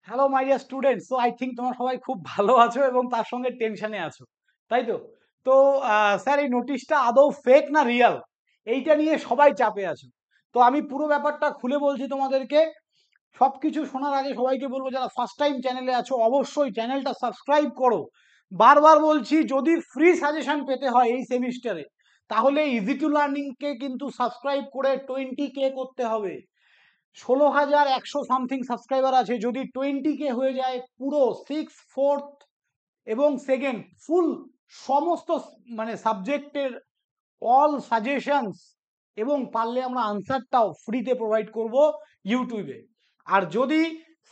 Hello my dear students. So I think তোমরা সবাই খুব ভালো আছো এবং তার সঙ্গে টেনশনে আছো, তাই তো? তো স্যার, এই নোটিশটা আদৌ ফেক না রিয়াল, এইটা নিয়ে সবাই চাপে আছো। তো আমি পুরো ব্যাপারটা খুলে বলছি তোমাদেরকে। সবকিছু শোনার আগে সবাইকে বলবো, যারা ফার্স্ট টাইম চ্যানেলে আছো অবশ্যই চ্যানেলটা সাবস্ক্রাইব করো। বারবার বলছি, যদি ফ্রি সাজেশন পেতে হয় এই সেমিস্টারে, তাহলে ইজি টু লার্নিং কে কিন্তু সাবস্ক্রাইব করে 20K করতে হবে। 16,100 সামথিং সাবস্ক্রাইবার আছে। যদি 20K হয়ে যায়, পুরো সিক্স ফোর্থ এবং সেকেন্ড ফুল সমস্ত মানে সাবজেক্টের অল সাজেশনস এবং পারলে আমরা আনসারটাও ফ্রিতে প্রোভাইড করব ইউটিউবে। আর যদি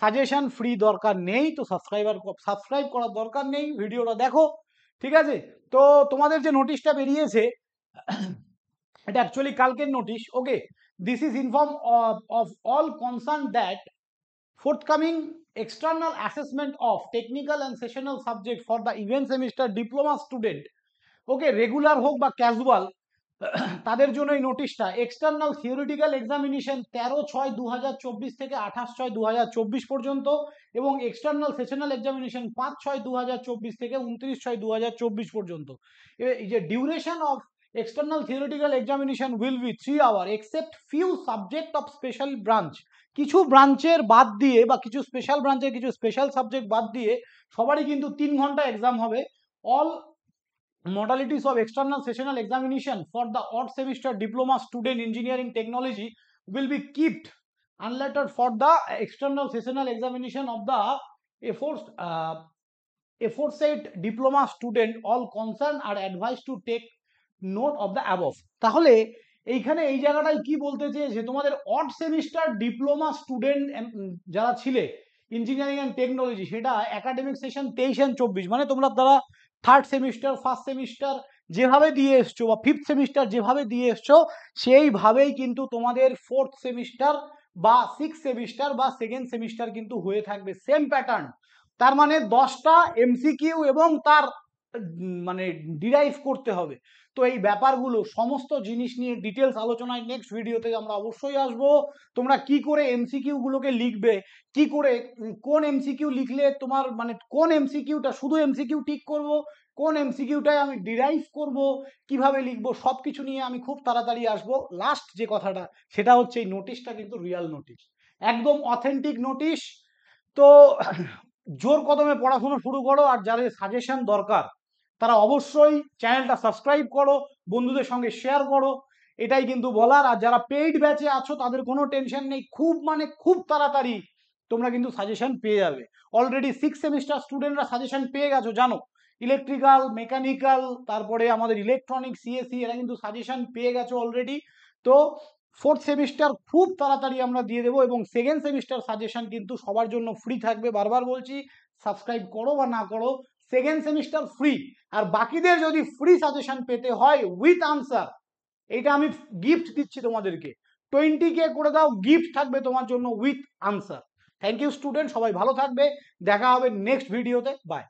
সাজেশন ফ্রি দরকার নেই, তো সাবস্ক্রাইব করার দরকার নেই, ভিডিওটা দেখো, ঠিক আছে? তো তোমাদের যে নোটিশটা বেরিয়েছে, এটা অ্যাকচুয়ালি কালকের notice. Okay, this is inform of all concerned that forthcoming external assessment of technical and sessional subject for the event semester diploma student, okay, regular হোক বা ক্যাজুয়াল, তাদের জন্য এই নোটিশটা। এক্সটার্নাল থিওরিটিক্যাল এক্সামিনেশন 13/6/2024 থেকে 28/6/2024 পর্যন্ত, এবং এক্সটার্নাল সেশনাল এক্সামিনেশন 5/6/2024 থেকে 29/6/2024 পর্যন্ত। এই যে duration of external theoretical examination will be 3 hour except few subject of special branch, কিছু ব্রাঞ্চের বাদ দিয়ে বা কিছু স্পেশাল ব্রাঞ্চের কিছু স্পেশাল সাবজেক্ট বাদ দিয়ে সবারই কিন্তু 3 ঘন্টা এক্সাম হবে। All modalities of external sessional examination for the odd semester diploma student engineering technology will be kept unlettered for the external sessional examination of the aforesaid diploma student. All concerned are advised to take note of the above. তাহলে এইখানে এই জায়গাটায় কি বলতে চেয়েছে, তোমাদের odd semester diploma student যারা ছিলে ইঞ্জিনিয়ারিং অ্যান্ড টেকনোলজি, সেটা একাডেমিক সেশন 23 and 24, মানে তোমরা তারা থার্ড সেমিস্টার, ফার্স্ট সেমিস্টার যেভাবে দিয়ে এসছো বা ফিফথ সেমিস্টার যেভাবে দিয়ে এসছো, সেইভাবেই কিন্তু তোমাদের ফোর্থ সেমিস্টার বা সিক্স সেমিস্টার বা সেকেন্ড সেমিস্টার কিন্তু হয়ে থাকবে, সেম প্যাটার্ন। তার মানে 10টা এমসিকিউ এবং তার মানে ডিরাইভ করতে হবে। তো এই ব্যাপারগুলো সমস্ত জিনিস নিয়ে ডিটেলস আলোচনায় নেক্সট ভিডিওতে আমরা অবশ্যই আসব। তোমরা কি করে এমসিকিউ গুলোকে লিখবে, কি করে কোন এমসিকিউ লিখলে তোমার মানে কোন এমসিকিউটা শুধু এমসিকিউ টিক করব, কোন এমসিকিউটাই আমি ডিরাইভ করব, কিভাবে লিখবো, সবকিছু নিয়ে আমি খুব তাড়াতাড়ি আসব। লাস্ট যে কথাটা, সেটা হচ্ছে এই নোটিশটা কিন্তু রিয়াল নোটিশ, একদম অথেন্টিক নোটিশ। তো জোর কদমে পড়াশোনা শুরু করো, আর যাদের সাজেশন দরকার তারা অবশ্যই চ্যানেলটা সাবস্ক্রাইব করো, বন্ধুদের সঙ্গে শেয়ার করো, এটাই কিন্তু বলার। আর যারা পেইড ব্যাচে আছো তাদের কোনো টেনশন নেই, খুব মানে খুব তাড়াতাড়ি তোমরা কিন্তু সাজেশন পেয়ে যাবে। অলরেডি সিক্স সেমিস্টার স্টুডেন্টরা সাজেশন পেয়ে গেছো, জানো, ইলেকট্রিক্যাল, মেকানিক্যাল, তারপরে আমাদের ইলেকট্রনিক, সিএসসি, এরা কিন্তু সাজেশন পেয়ে গেছো অলরেডি। তো ফোর্থ সেমিস্টার খুব তাড়াতাড়ি আমরা দিয়ে দেবো, এবং সেকেন্ড সেমিস্টার সাজেশন কিন্তু সবার জন্য ফ্রি থাকবে। বারবার বলছি, সাবস্ক্রাইব করো বা না করো, সেকেন্ড সেমিস্টার ফ্রি। আর বাকিদের যদি ফ্রি সাজেশন পেতে হয় উইথ আনসার, এটা আমি গিফট দিচ্ছি তোমাদেরকে, 20K করে দাও, গিফট থাকবে তোমার জন্য with answer. Thank you student, সবাই ভালো থাকবে, দেখা হবে নেক্সট ভিডিওতে, বাই।